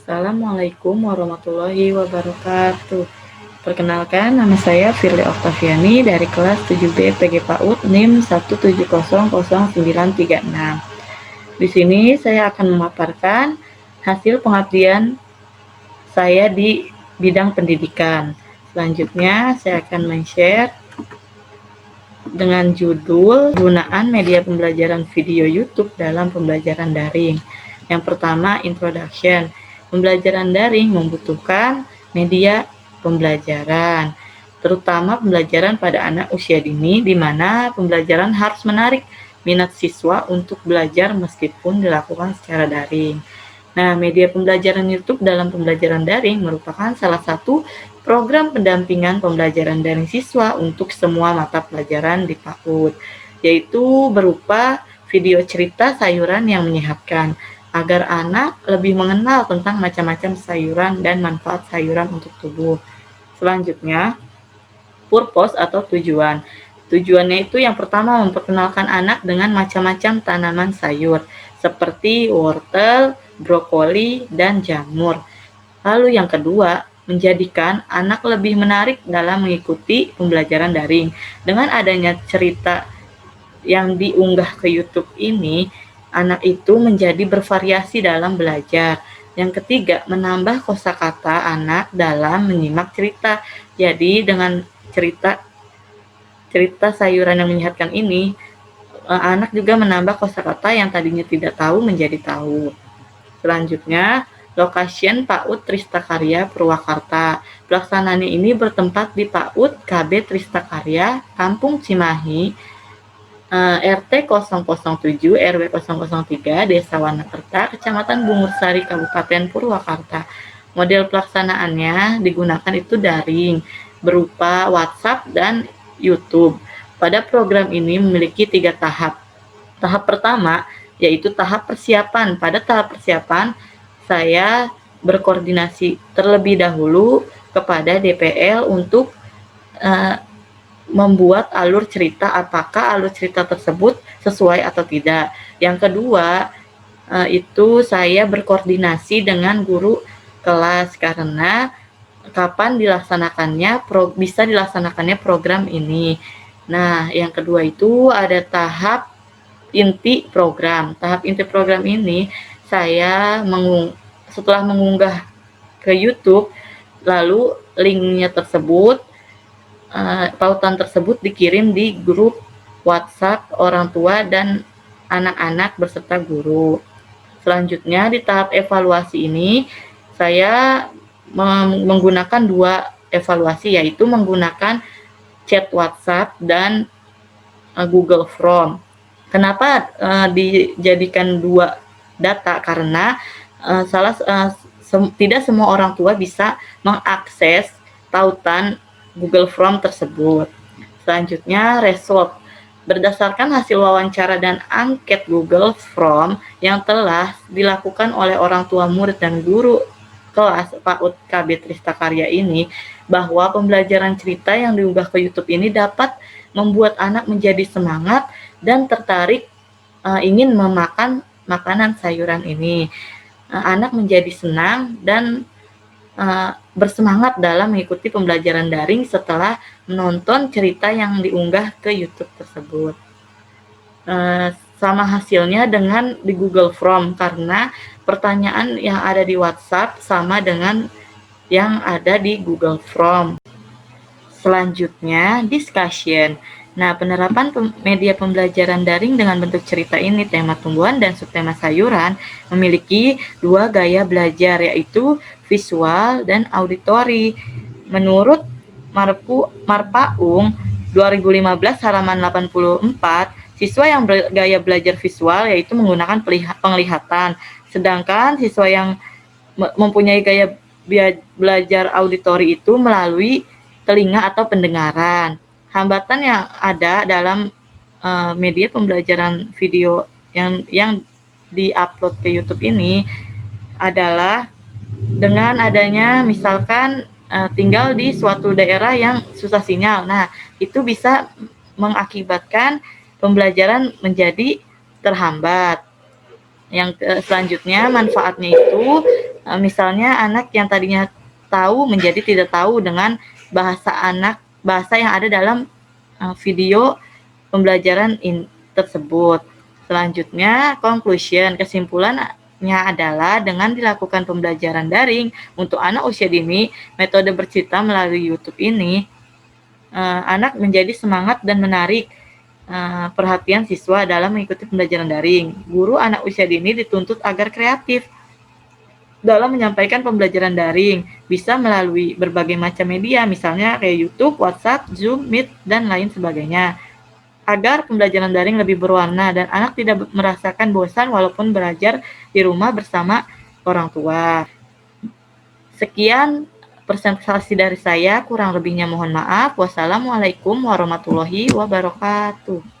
Assalamualaikum warahmatullahi wabarakatuh. Perkenalkan, nama saya Firly Oktaviani dari kelas 7B PG PAUD NIM 1700936. Di sini saya akan memaparkan hasil pengabdian saya di bidang pendidikan. Selanjutnya, saya akan men-share dengan judul penggunaan media pembelajaran video YouTube dalam pembelajaran daring. Yang pertama, introduction. Pembelajaran daring membutuhkan media pembelajaran, terutama pembelajaran pada anak usia dini, di mana pembelajaran harus menarik minat siswa untuk belajar meskipun dilakukan secara daring. Nah, media pembelajaran YouTube dalam pembelajaran daring merupakan salah satu program pendampingan pembelajaran daring siswa untuk semua mata pelajaran di PAUD, yaitu berupa video cerita sayuran yang menyehatkan, agar anak lebih mengenal tentang macam-macam sayuran dan manfaat sayuran untuk tubuh. Selanjutnya, purpose atau tujuan. Tujuannya itu yang pertama memperkenalkan anak dengan macam-macam tanaman sayur, seperti wortel, brokoli, dan jamur. Lalu yang kedua, menjadikan anak lebih menarik dalam mengikuti pembelajaran daring. Dengan adanya cerita yang diunggah ke YouTube ini, anak itu menjadi bervariasi dalam belajar. Yang ketiga, menambah kosakata anak dalam menyimak cerita. Jadi dengan cerita sayuran yang menyehatkan ini, anak juga menambah kosakata yang tadinya tidak tahu menjadi tahu. Selanjutnya, location PAUD Tristakarya Purwakarta. Pelaksanaannya ini bertempat di PAUD KB Tristakarya, Kampung Cimahi, RT 007 RW 003, Desa Wanakerta, Kecamatan Bungursari, Kabupaten Purwakarta. Model pelaksanaannya digunakan itu daring, berupa WhatsApp dan YouTube. Pada program ini memiliki 3 tahap. Tahap pertama yaitu tahap persiapan. Pada tahap persiapan, saya berkoordinasi terlebih dahulu kepada DPL untuk membuat alur cerita, apakah alur cerita tersebut sesuai atau tidak. Yang kedua, itu saya berkoordinasi dengan guru kelas, karena kapan bisa dilaksanakannya program ini. Nah, yang kedua itu ada tahap inti program. Tahap inti program ini saya setelah mengunggah ke YouTube, lalu linknya tersebut, pautan tersebut dikirim di grup WhatsApp orang tua dan anak-anak beserta guru. Selanjutnya di tahap evaluasi ini saya menggunakan 2 evaluasi, yaitu menggunakan chat WhatsApp dan Google Form. Kenapa dijadikan 2 data? Karena tidak semua orang tua bisa mengakses tautan Google Form tersebut. Selanjutnya, result. Berdasarkan hasil wawancara dan angket Google Form yang telah dilakukan oleh orang tua murid dan guru kelas PAUD KB Tristakarya ini, bahwa pembelajaran cerita yang diunggah ke YouTube ini dapat membuat anak menjadi semangat dan tertarik ingin memakan makanan sayuran ini. Anak menjadi senang dan bersemangat dalam mengikuti pembelajaran daring setelah menonton cerita yang diunggah ke YouTube tersebut. Sama hasilnya dengan di Google Form, karena pertanyaan yang ada di WhatsApp sama dengan yang ada di Google Form. Selanjutnya, discussion. Nah, penerapan media pembelajaran daring dengan bentuk cerita ini, tema tumbuhan dan subtema sayuran, memiliki 2 gaya belajar, yaitu visual dan auditori. Menurut Marpaung 2015 halaman 84, siswa yang bergaya belajar visual yaitu menggunakan penglihatan, sedangkan siswa yang mempunyai gaya belajar auditori itu melalui telinga atau pendengaran. Hambatan yang ada dalam media pembelajaran video yang diupload ke YouTube ini adalah dengan adanya misalkan tinggal di suatu daerah yang susah sinyal. Nah, itu bisa mengakibatkan pembelajaran menjadi terhambat. Selanjutnya manfaatnya itu misalnya anak yang tadinya tahu menjadi tidak tahu dengan bahasa yang ada dalam video pembelajaran tersebut. Selanjutnya kesimpulannya adalah dengan dilakukan pembelajaran daring untuk anak usia dini, metode bercerita melalui YouTube ini anak menjadi semangat dan menarik perhatian siswa dalam mengikuti pembelajaran daring. Guru anak usia dini dituntut agar kreatif dalam menyampaikan pembelajaran daring, bisa melalui berbagai macam media, misalnya kayak YouTube, WhatsApp, Zoom, Meet, dan lain sebagainya. Agar pembelajaran daring lebih berwarna dan anak tidak merasakan bosan walaupun belajar di rumah bersama orang tua. Sekian presentasi dari saya, kurang lebihnya mohon maaf. Wassalamualaikum warahmatullahi wabarakatuh.